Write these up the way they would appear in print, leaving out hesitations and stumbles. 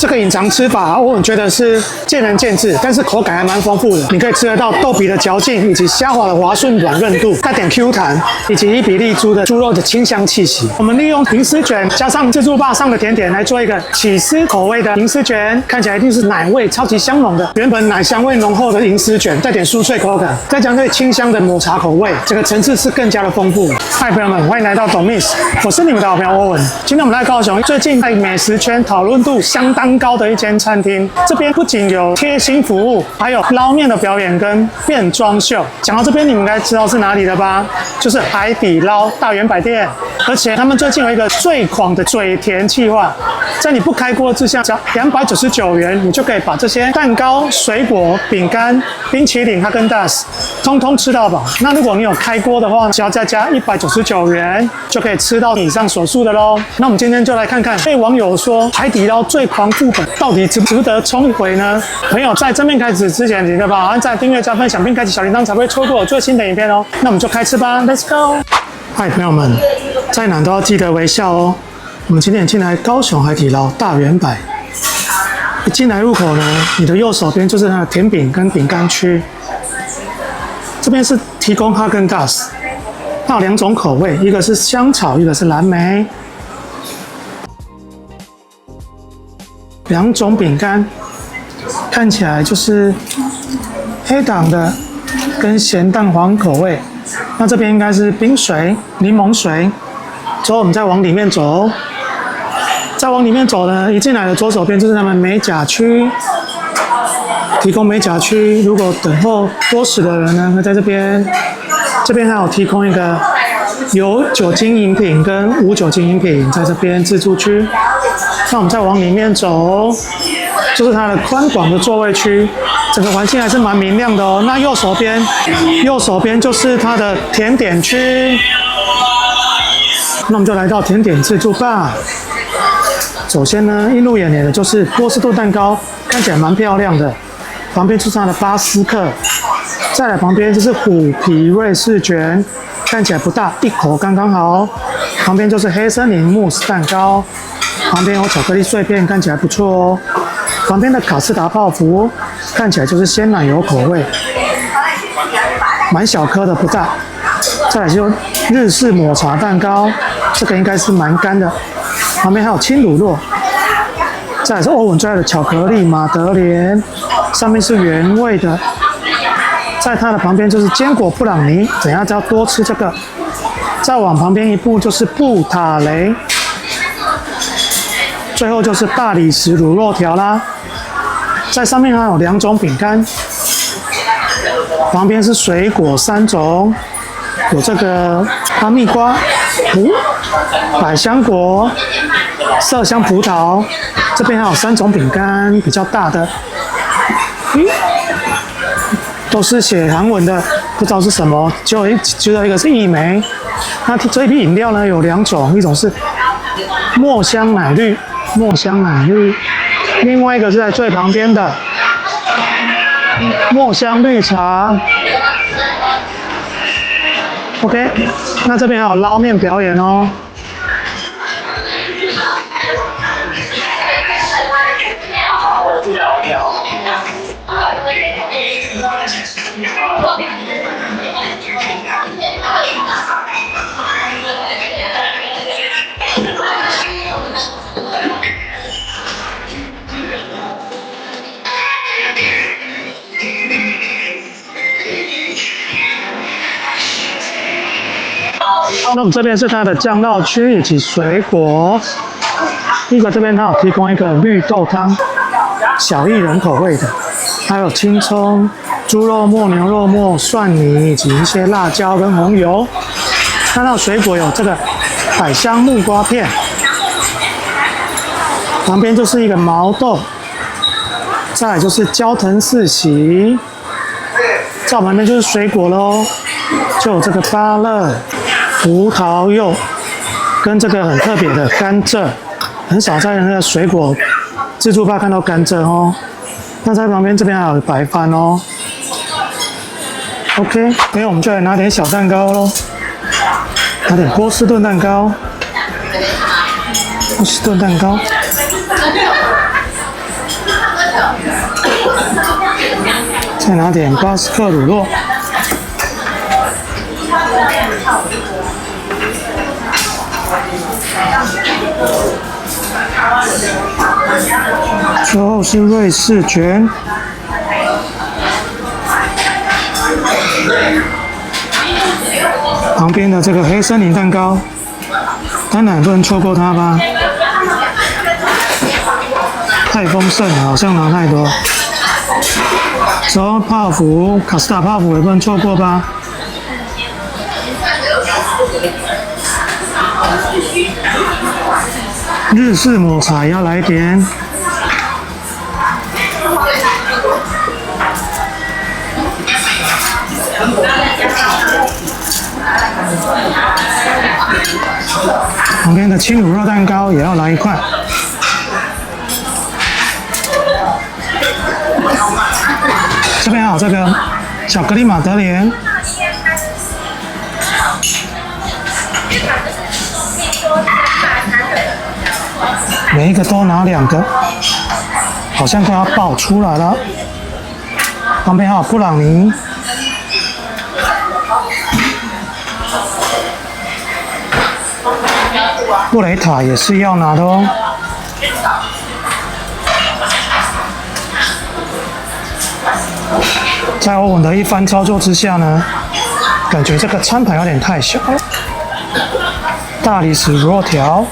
这个隐藏吃法，我觉得是见仁见智，但是口感还蛮丰富的。你可以吃得到豆皮的嚼劲，以及虾滑的滑顺软韧度，带点 Q 弹，以及伊比利猪的猪肉的清香气息。我们利用银丝卷加上自助吧上的甜点来做一个起司口味的银丝卷，看起来一定是奶味超级香浓的。原本奶香味浓厚的银丝卷，带点酥脆口感，再加上清香的抹茶口味，这个层次是更加的丰富。嗨，朋友们，欢迎来到董 Miss， 我是你们的好朋友欧文。今天我们来高雄，最近在美食圈讨论度相当高的一间餐厅，这边不仅有贴心服务，还有捞面的表演跟变装秀。讲到这边，你们应该知道是哪里了吧？就是海底捞大圆柏店。而且他们最近有一个最狂的嘴甜企划，在你不开锅之下，只要299元，你就可以把这些蛋糕、水果、饼干、冰淇淋、哈根达斯通通吃到饱。那如果你有开锅的话，只要再加199元，就可以吃到以上所述的咯。那我们今天就来看看被网友说海底捞最狂副本到底值不得冲一回呢？朋友在正面开始之前，请把按赞、订阅、加分享并开启小铃铛，才不会错过我最新的影片哦。那我们就开吃吧 ，Let's go！ 嗨，朋友们，在哪都要记得微笑哦。我们今天进来高雄海底捞大圆柏，一进来入口呢，你的右手边就是它的甜饼跟饼干区。这边是提供哈根达斯，它有2种口味，一个是香草，一个是蓝莓。2种饼干，看起来就是黑糖的跟咸蛋黄口味。那这边应该是冰水、柠檬水。之后我们再往里面走，再往里面走呢，一进来的左手边就是他们美甲区，提供美甲区。如果等候多时的人呢，会在这边还有提供一个有酒精饮品跟无酒精饮品，在这边自助区。那我们再往里面走，就是它的宽广的座位区，整个环境还是蛮明亮的哦。那右手边就是它的甜点区。那我们就来到甜点自助吧。首先呢，映入眼帘的就是波士顿蛋糕，看起来蛮漂亮的。旁边就是它的巴斯克，再来旁边就是虎皮瑞士卷，看起来不大，一口刚刚好。旁边就是黑森林慕斯蛋糕，旁边有巧克力碎片，看起来不错哦。旁边的卡士达泡芙，看起来就是鲜奶油口味，蛮小颗的，不大。再来就是日式抹茶蛋糕，这个应该是蛮干的。旁边还有轻乳酪。再来是欧文最爱的巧克力马德莲，上面是原味的。在它的旁边就是坚果布朗尼，等一下就要多吃这个。再往旁边一步就是布塔雷，最后就是大理石乳酪条啦。在上面还有2种饼干，旁边是水果3种，有这个哈密瓜、百香果、麝香葡萄。这边还有3种饼干，比较大的，都是写韩文的，不知道是什么，只有一个是益梅。那这一批饮料呢有2种，一种是墨香奶绿，另外一个是在最旁边的墨香绿茶。OK， 那这边还有捞面表演哦。那我们这边是它的酱料区以及水果。一个这边它有提供一个绿豆汤，小薏仁口味的，还有青葱、猪肉末、牛肉末、蒜泥以及一些辣椒跟红油。看到水果有这个百香木瓜片，旁边就是一个毛豆，再来就是焦藤四喜，在我旁边就是水果咯，就有这个芭乐、葡萄柚跟这个很特别的甘蔗，很少在那个水果自助吧看到甘蔗哦。那在旁边这边还有白饭哦。OK， 所以我们就来拿点小蛋糕咯，拿点波士顿蛋糕。再拿点巴斯克乳酪。之后是瑞士卷，旁边的这个黑森林蛋糕，当然不能错过它吧。太丰盛了，好像拿太多。之后泡芙，卡斯达泡芙也不能错过吧。日式抹茶要来点。旁边的轻乳酪蛋糕也要来一块。这边还有这个巧克力马德莲。每一个都拿2个，好像快要爆出来了。旁边还有布朗尼，布雷塔也是要拿的哦。在欧文的一番操作之下呢，感觉这个餐盘有点太小了。大理石乳酪条。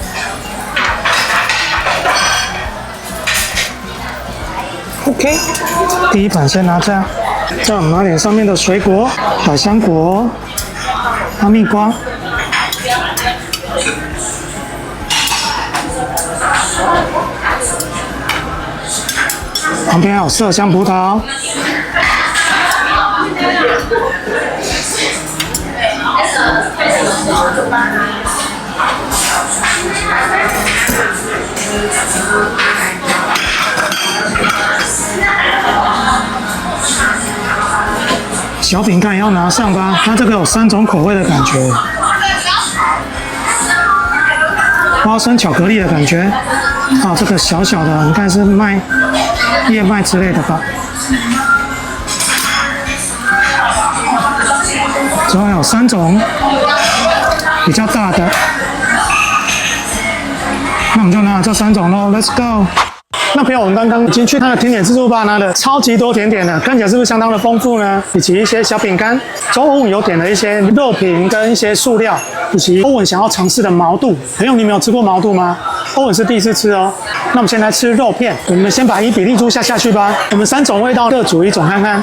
OK， 第一盘先拿这样，再我们拿点上面的水果，百香果、哈密瓜，旁边还有麝香葡萄，小饼干也要拿上吧，它这个有3种口味的感觉，花生巧克力的感觉，啊，这个小小的应该是燕麦之类的吧。之后有3种比较大的，那我们就拿这3种咯 ，Let's go。那朋友，我们刚刚已经去它的甜点自助吧拿了超级多甜点了，看起来是不是相当的丰富呢？以及一些小饼干，之后欧文有点了一些肉品跟一些塑料，以及欧文想要尝试的毛肚。朋友，你没有吃过毛肚吗？欧文是第一次吃哦。那我们先来吃肉片，我们先把伊比利猪下去吧。我们3种味道各煮1种看看。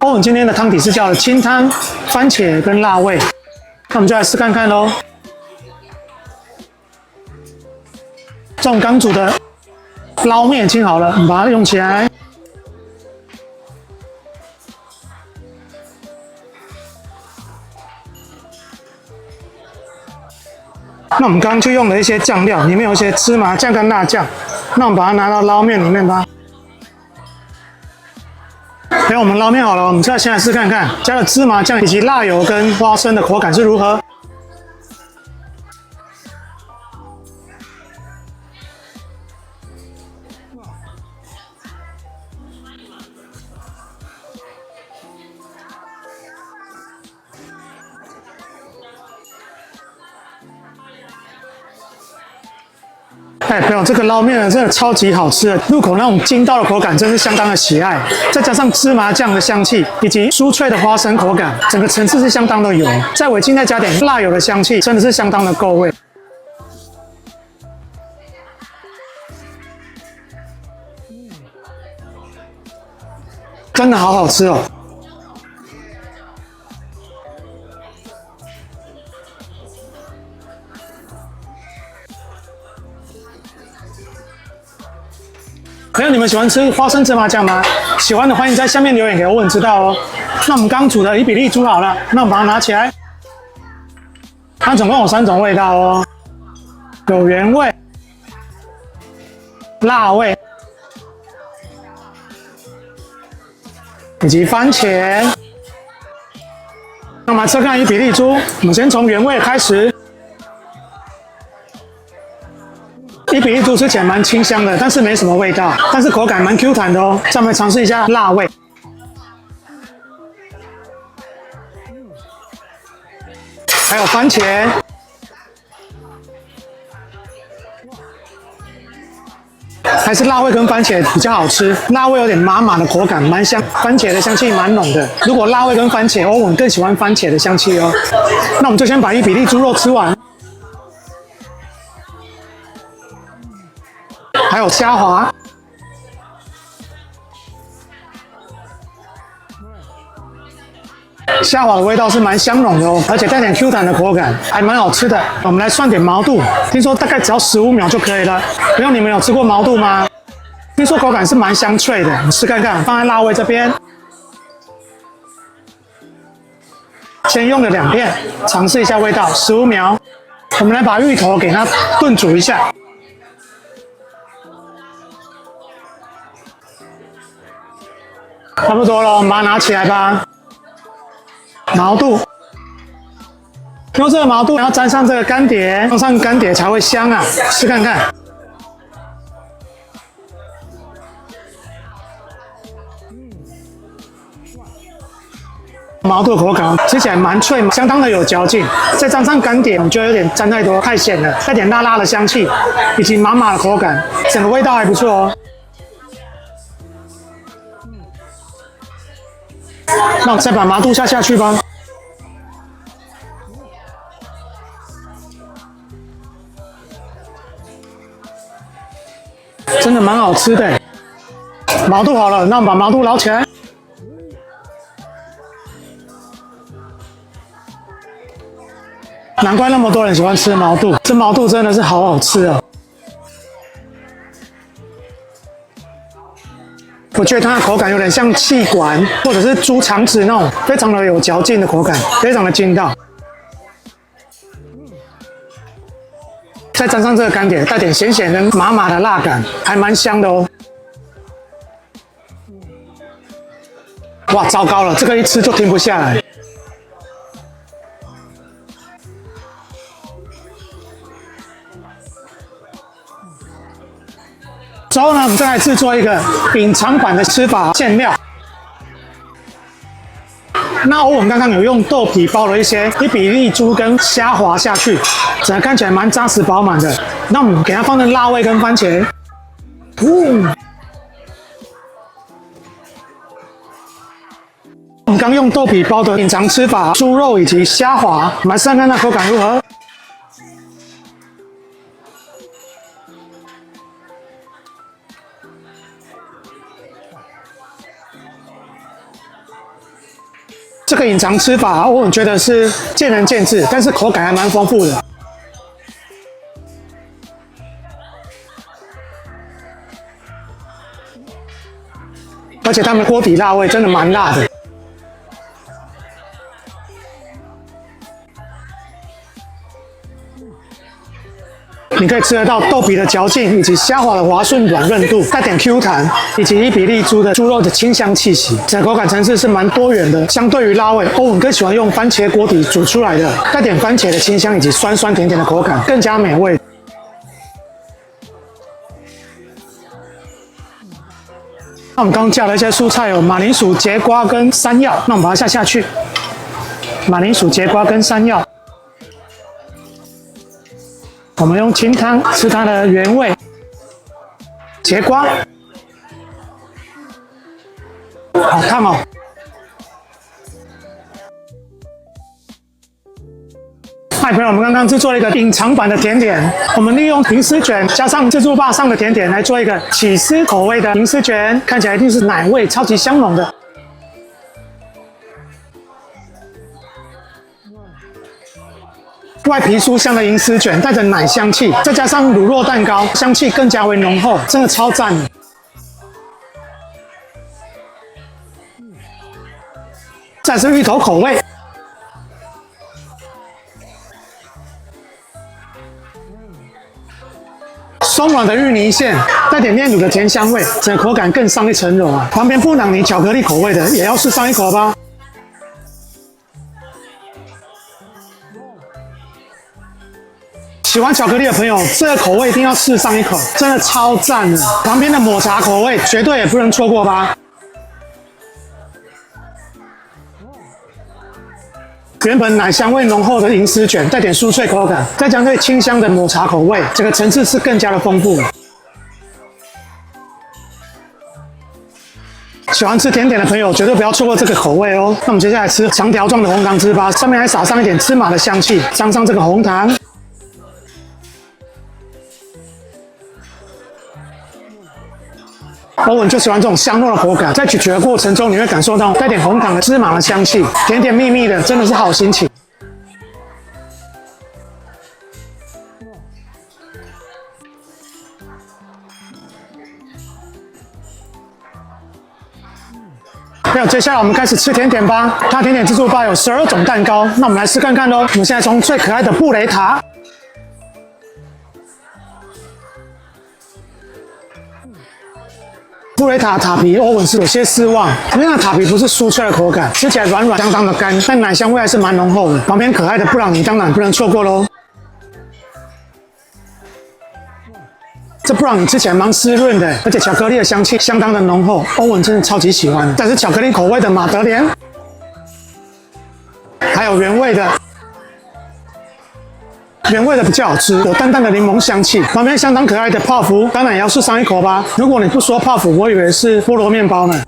欧文今天的汤底是叫清汤、番茄跟辣味，那我们就来试看看咯。这种刚煮的捞面清好了，我们把它用起来。那我们刚刚就用了一些酱料，里面有一些芝麻酱跟辣酱，那我们把它拿到捞面里面吧。等我们捞面好了，我们再先来试看看，加了芝麻酱以及辣油跟花生的口感是如何。哎，朋友，这个捞面呢，真的超级好吃的，入口那种筋道的口感，真是相当的喜爱。再加上芝麻酱的香气，以及酥脆的花生口感，整个层次是相当的油。在尾劲再加点辣油的香气，真的是相当的够味。真的好好吃哦！朋友，你们喜欢吃花生芝麻酱吗？喜欢的欢迎在下面留言给欧文知道哦。那我们刚煮的伊比利猪好了，那我们把它拿起来。它总共有3种味道哦，有原味、辣味以及番茄。那我们来吃看伊比利猪，我们先从原味开始。伊比利猪吃起来蛮清香的，但是没什么味道，但是口感蛮 Q 弹的哦。再我们尝试一下辣味，还有番茄。还是辣味跟番茄比较好吃，辣味有点麻麻的口感，蛮香，番茄的香气蛮浓的。如果辣味跟番茄，欧文更喜欢番茄的香气哦。那我们就先把伊比利猪肉吃完，还有虾滑。虾滑的味道是蛮香浓的哦，而且带点 Q 弹的口感，还蛮好吃的。我们来涮点毛肚，听说大概只要15秒就可以了。不用，你们有吃过毛肚吗？听说口感是蛮香脆的，你试看看。放在辣味这边，先用了2片，尝试一下味道。15秒，我们来把芋头给它炖煮一下。差不多了，我们把它拿起来吧。毛肚，用这个毛肚，然后沾上这个干碟，放上干碟才会香啊！试看看。毛肚口感吃起来蛮脆，相当的有嚼劲。再沾上干碟，我觉得有点沾太多，太咸了，带点辣辣的香气，以及麻麻的口感，整个味道还不错哦。那我再把毛肚下去吧。真的蛮好吃的。毛肚好了，那我们把毛肚捞起来。难怪那么多人喜欢吃毛肚，这毛肚真的是好好吃啊！我觉得它的口感有点像气管或者是猪肠子那种，非常的有嚼劲的口感，非常的筋道。再沾上这个干碟，带点咸咸的、麻麻的辣感，还蛮香的哦。哇，糟糕了，这个一吃就停不下来。之后呢，我们再来制作一个隐藏版的吃法馅料。那我们刚刚有用豆皮包了一些伊比利猪跟虾滑下去，整个看起来蛮扎实饱满的。那我们给它放在辣味跟番茄。我们刚用豆皮包的隐藏吃法，猪肉以及虾滑，我们来试看看它口感如何。这个隐藏吃法，我觉得是见仁见智，但是口感还蛮丰富的。而且他们锅底辣味真的蛮辣的。你可以吃得到豆皮的嚼劲，以及虾滑的滑顺软韧度，带点 Q 弹，以及伊比利猪的猪肉的清香气息。整个口感层次是蛮多元的。相对于辣味，欧文更喜欢用番茄锅底煮出来的，带点番茄的清香以及酸酸甜甜的口感，更加美味。那我们刚加了一些蔬菜，有马铃薯、节瓜跟山药，那我们把它下去。马铃薯、节瓜跟山药。我们用清汤吃它的原味，节瓜，好烫哦！嗨，朋友，我们刚刚制作了一个隐藏版的甜点，我们利用银丝卷加上自助吧上的甜点来做一个起司口味的银丝卷，看起来一定是奶味超级香浓的。外皮酥香的银丝卷带着奶香气，再加上乳酪蛋糕，香气更加为浓厚，真的超赞的。再是芋头口味，松软的芋泥馅，带点炼乳的甜香味，整个口感更上一层楼啊！旁边布朗尼巧克力口味的也要试上一口吧。喜欢巧克力的朋友，这个口味一定要试上一口，真的超赞的。旁边的抹茶口味绝对也不能错过吧。原本奶香味浓厚的银丝卷，带点酥脆口感，再加上清香的抹茶口味，整个层次是更加的丰富。喜欢吃甜点的朋友绝对不要错过这个口味哦。那我们接下来吃长条状的红糖糍粑，上面还撒上一点芝麻的香气，沾上这个红糖。欧文就喜欢这种香糯的口感，在咀嚼的过程中，你会感受到带点红糖的芝麻的香气，甜甜蜜蜜的，真的是好心情。还有，接下来我们开始吃甜点吧。它甜点自助吧有12种蛋糕，那我们来试看看喽。我们现在从最可爱的布雷塔。布雷塔塔皮，欧文是有些失望，因为它塔皮不是酥脆的口感，吃起来软软相当的干，但奶香味还是蛮浓厚的。旁边可爱的布朗尼当然不能错过喽。这布朗尼吃起来蛮湿润的，而且巧克力的香气相当的浓厚，欧文真的超级喜欢。再是巧克力口味的马德莲，还有原味的比较好吃，有淡淡的柠檬香气。旁边相当可爱的泡芙，当然也要试上一口吧。如果你不说泡芙，我以为是菠萝面包呢。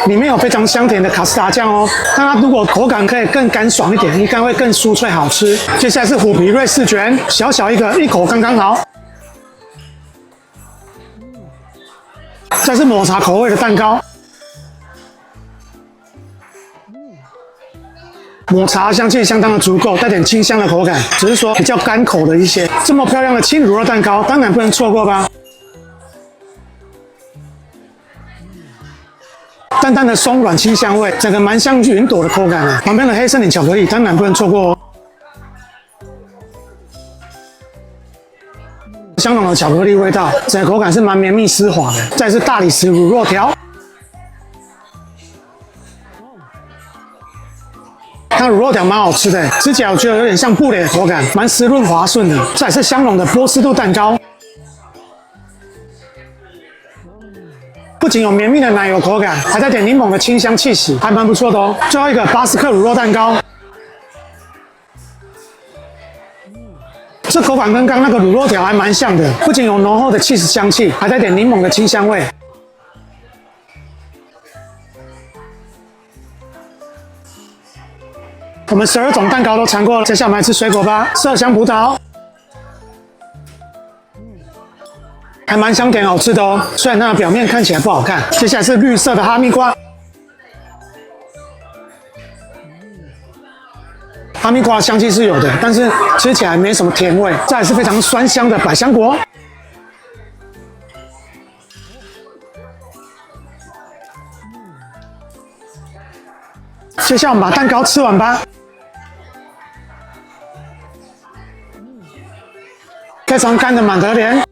里面有非常香甜的卡斯达酱哦，但它如果口感可以更干爽一点，应该会更酥脆好吃。接下来是虎皮瑞士卷，小小一个，一口刚刚好。再是抹茶口味的蛋糕，抹茶香气相当的足够，带点清香的口感，只是说比较干口的一些。这么漂亮的轻乳酪蛋糕，当然不能错过吧。淡淡的松软清香味，整个蛮像云朵的口感啊。旁边的黑森林巧克力当然不能错过哦。香浓的巧克力味道，整个口感是蛮绵密丝滑的。再是大理石乳酪条，它乳酪条蛮好吃的，吃起来我觉得有点像布蕾的口感，蛮湿润滑顺的。再是香浓的波士顿蛋糕。不仅有绵密的奶油口感，还带点柠檬的清香气息，还蛮不错的哦。最后一个巴斯克乳酪蛋糕，这口感跟刚刚那个乳酪条还蛮像的，不仅有浓厚的起司香气，还带点柠檬的清香味。我们12种蛋糕都尝过了，接下来我们来吃水果吧。麝香葡萄。还蛮香甜好吃的哦，虽然它的表面看起来不好看。接下来是绿色的哈密瓜，哈密瓜香气是有的，但是吃起来没什么甜味。再来是非常酸香的百香果，接下来我们把蛋糕吃完吧。非常干的马德莲。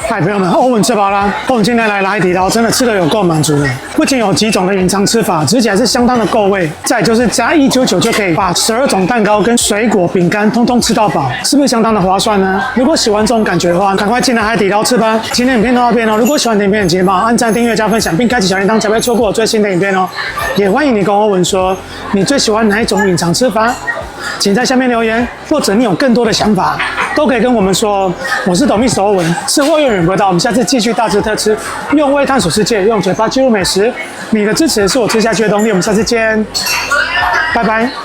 嗨，朋友们，欧文吃饱啦。欧文今天来海底捞，真的吃的有够满足的。不仅有几种的隐藏吃法，吃起来是相当的够味。再就是加199就可以把12种蛋糕跟水果、饼干通通吃到饱，是不是相当的划算呢？如果喜欢这种感觉的话，赶快进来海底捞吃吧。今天影片到这边哦，如果喜欢影片，记得帮我按赞、订阅、加分享，并开启小铃铛，才不会错过我最新的影片哦。也欢迎你跟欧文说，你最喜欢哪一种隐藏吃法？请在下面留言，或者你有更多的想法，都可以跟我们说。我是董秘史欧文，吃货永远不会到，我们下次继续大吃特吃，用味探索世界，用嘴巴记录美食。你的支持是我吃下去的动力。我们下次见，拜拜。